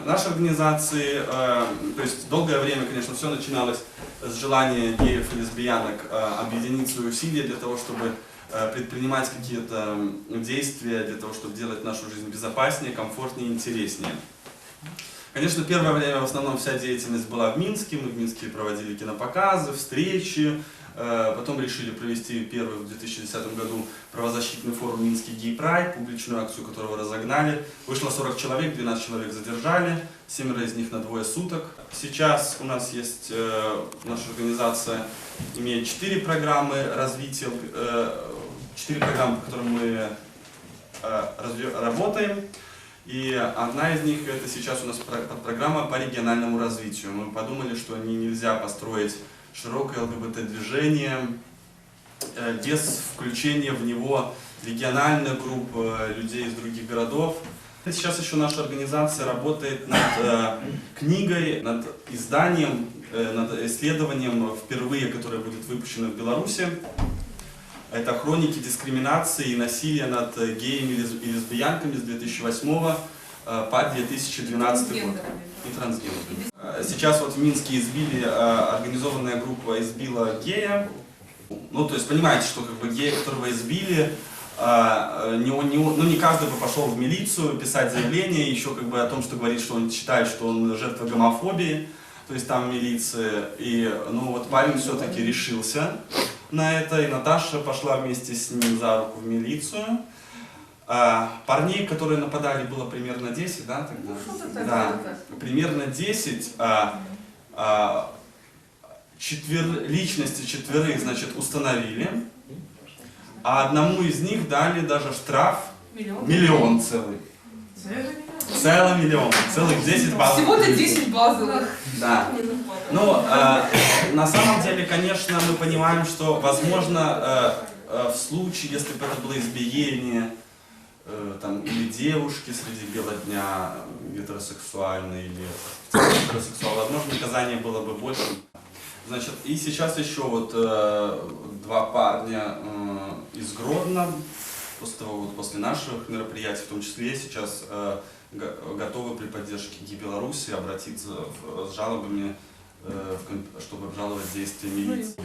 Нашей организации, то есть долгое время, конечно, все начиналось с желания геев и лесбиянок объединить свои усилия для того, чтобы предпринимать какие-то действия, для того, чтобы делать нашу жизнь безопаснее, комфортнее и интереснее. Конечно, первое время в основном вся деятельность была в Минске, мы в Минске проводили кинопоказы, встречи, потом решили провести первый в 2010 году правозащитный форум «Минский гей-прайд», публичную акцию которого разогнали. Вышло 40 человек, 12 человек задержали, 7 из них на двое суток. Сейчас у нас есть, наша организация имеет 4 программы развития, 4 программы, по которым мы работаем. И одна из них это сейчас у нас программа по региональному развитию. Мы подумали, что нельзя построить широкое ЛГБТ-движение без включения в него региональных групп, людей из других городов. Сейчас еще наша организация работает над книгой, над изданием, над исследованием впервые, которое будет выпущено в Беларуси. Это хроники дискриминации и насилия над геями и лесбиянками с 2008 по 2012 год. И трансгендерами. Сейчас вот в Минске избили, организованная группа избила гея. Ну, то есть понимаете, что как бы гея, которого избили, не каждый бы пошел в милицию писать заявление, еще как бы о том, что говорит, что он считает, что он жертва гомофобии, то есть там милиция. И ну вот парень все-таки решился на это, и Наташа пошла вместе с ним за руку в милицию. Парней, которые нападали, было примерно 10, да, тогда? Да, примерно 10. Личности четверых, значит, установили, а одному из них дали даже штраф миллион целый. Целый миллион, целых 10 базовых. Всего-то 10 базовых. Да. Ну, на самом деле, конечно, мы понимаем, что, возможно, в случае, если бы это было избиение, там, или девушки среди бела дня, гетеросексуальные, или гетеросексуальные, возможно, наказание было бы больше. Значит, и сейчас еще вот 2 парня из Гродно, после наших мероприятий, в том числе, сейчас готовы при поддержке ГИ Беларуси обратиться с жалобами, чтобы обжаловать действия милиции.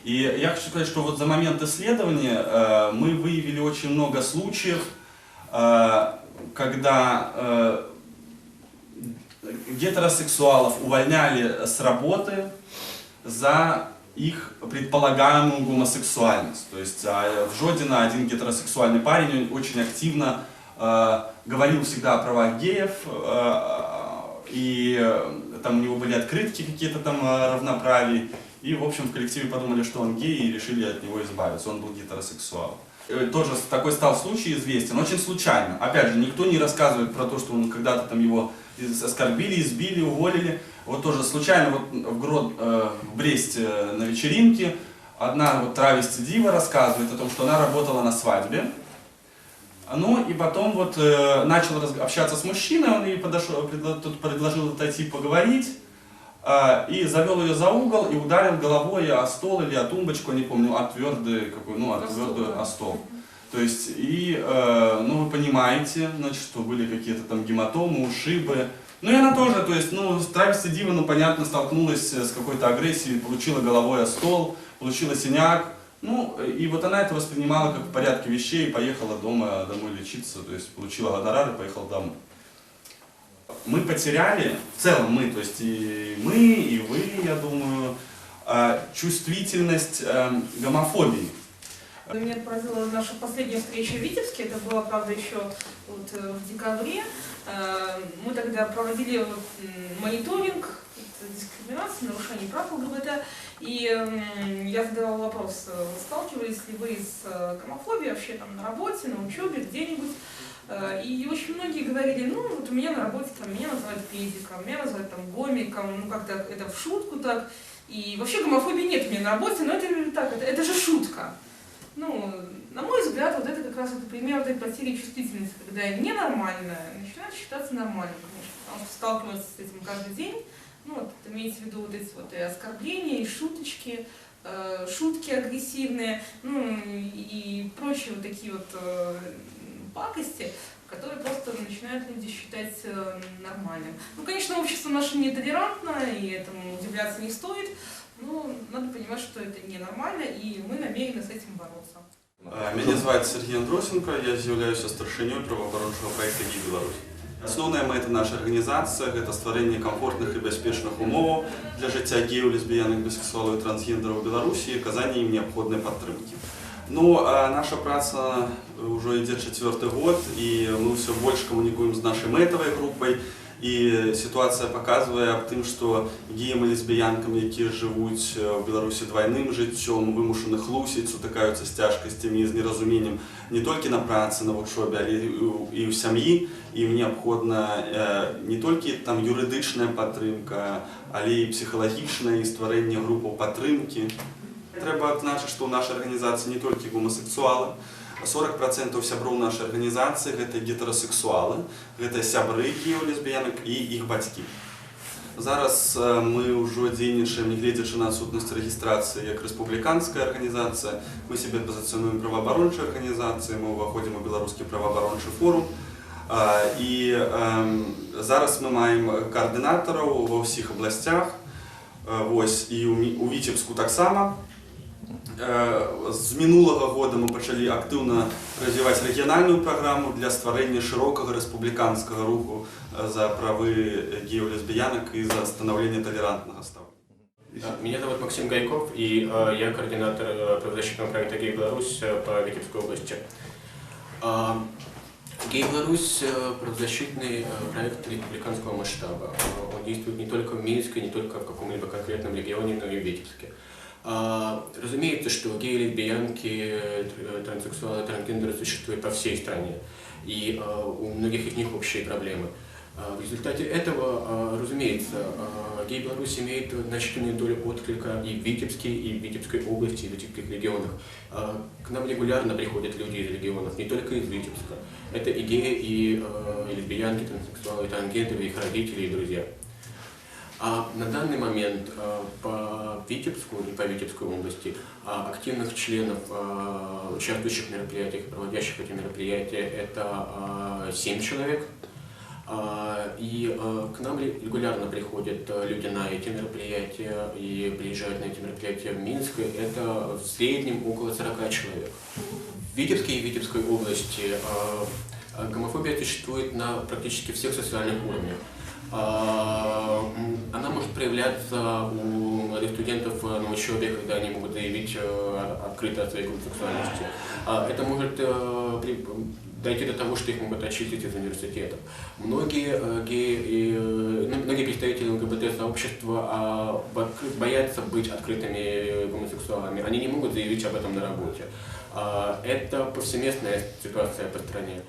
И я хочу сказать, что вот за момент исследования мы выявили очень много случаев, когда гетеросексуалов увольняли с работы за их предполагаемую гомосексуальность. То есть в Жодино один гетеросексуальный парень очень активно говорил всегда о правах геев, и там у него были открытки какие-то там равноправия, и в общем в коллективе подумали, что он гей, и решили от него избавиться, он был гетеросексуал. Тоже такой стал случай известен, очень случайно. Опять же, никто не рассказывает про то, что он когда-то там его оскорбили, избили, уволили. Вот тоже случайно вот в Бресте на вечеринке одна вот травести-дива рассказывает о том, что она работала на свадьбе. Ну и потом вот начал общаться с мужчиной, он ей предложил отойти поговорить. И завел ее за угол и ударил головой о стол или о тумбочку, не помню, о твердый, о стол. То есть, ну вы понимаете, значит, что были какие-то там гематомы, ушибы. Ну и она тоже, то есть, ну, травести дива, ну понятно, столкнулась с какой-то агрессией, получила головой о стол, получила синяк. Ну, и вот она это воспринимала как в порядке вещей, поехала домой лечиться, то есть получила гонорар и поехала домой. Мы потеряли, в целом мы, то есть и мы, и вы, я думаю, чувствительность гомофобии. Меня поразила наша последняя встреча в Витебске, это было, правда, еще вот в декабре. Мы тогда проводили мониторинг дискриминации, нарушений прав ЛГБТ, и я задавала вопрос, сталкивались ли вы с гомофобией вообще там на работе, на учебе, где-нибудь? И очень многие говорили, ну вот у меня на работе там, меня называют педиком, меня называют там гомиком, ну как-то это в шутку так. И вообще гомофобии нет у меня на работе, но это так, это же шутка. Ну, на мой взгляд, вот это как раз это пример этой потери чувствительности, когда ненормальное начинает считаться нормальным, конечно, потому что сталкиваться с этим каждый день. Ну вот, имеется в виду вот эти вот и оскорбления, и шуточки, шутки агрессивные, ну и прочие вот такие вот пакости, которые просто начинают люди считать нормальным. Ну, конечно, общество наше нетолерантно, и этому удивляться не стоит, но надо понимать, что это ненормально, и мы намерены с этим бороться. Меня звать Сергей Андросенко, я являюсь старшинёй праваабарончага проекта «Гей Беларусь». Основная мэта нашей организации – это створение комфортных и бяспечных умов для жыцця геяў, лесбіянак, бісексуалаў і трансгендераў у Беларусі і аказання ім неабходнай падтрымкі. Ну, наша праца уже ідзе 4-й год, і мы все больше камунікуем з нашай мэтавай групай. І сітуацыя паказвае аб тым, што геям і лесбіянкам, якія жывуць у Беларусі двайным жыццём, вымушаны хлусіць, сутыкаюцца з цяжкасцямі і з неразуменнем не толькі на працы, на вучобе, але і ў сям'і. Ім неабходна не толькі там юрыдычная падтрымка, але і псіхалагічная, і стварэнне групаў падтрымкі. Трэба адзначыць, што ў нашай арганізацыі не толькі гомасексуалы. 40% сяброў нашай арганізацыі гэта гетэрасексуалы, гэта сябры геяў, лесбіянак і іх бацькі. Зараз мы ўжо дзейнічаем, нягледзячы на адсутнасць рэгістрацыі, як рэспубліканская арганізацыя. Мы сябе пазіцыянуем праваабарончай арганізацыяй, мы ўваходзім у беларускі праваабарончы форум. І зараз мы маем каардынатараў ва ўсіх абласцях, і ў Віцебску таксама. З мінулага года мы пачалі актыўна развіваць рэгіянальную праграму для стварэння шырокага рэспубліканскага руху за правы геяў, лесбіянак и за становление толерантного ставления. Меня зовут Максим Гайков, и я координатор правозащитного проекта «Гей Беларусь» по Витебской области. «Гей Беларусь» – правозащитный проект республиканского масштаба. Он действует не только в Минске, не только в каком-либо конкретном регионе, но и в Витебске. Разумеется, что геи, лесбиянки, транссексуалы, трансгендеры существуют по всей стране, и у многих из них общие проблемы. В результате этого, разумеется, «Гей Беларусь» имеет значительную долю отклика и в Витебске, и в Витебской области, и в Витебских регионах. К нам регулярно приходят люди из регионов, не только из Витебска. Это и геи, и лесбиянки, транссексуалы, трансгендеры, их родители и друзья. На данный момент по Витебску и по Витебской области активных членов, участвующих в мероприятиях, проводящих эти мероприятия, это 7 человек. И к нам регулярно приходят люди на эти мероприятия и приезжают на эти мероприятия в Минск. Это в среднем около 40 человек. В Витебске и Витебской области гомофобия существует на практически всех социальных уровнях. Она может проявляться у молодых студентов на учебе, когда они могут заявить открыто о своей гомосексуальности. Это может дойти до того, что их могут отчислить из университетов. Многие представители ЛГБТ-сообщества боятся быть открытыми гомосексуалами. Они не могут заявить об этом на работе. Это повсеместная ситуация по стране.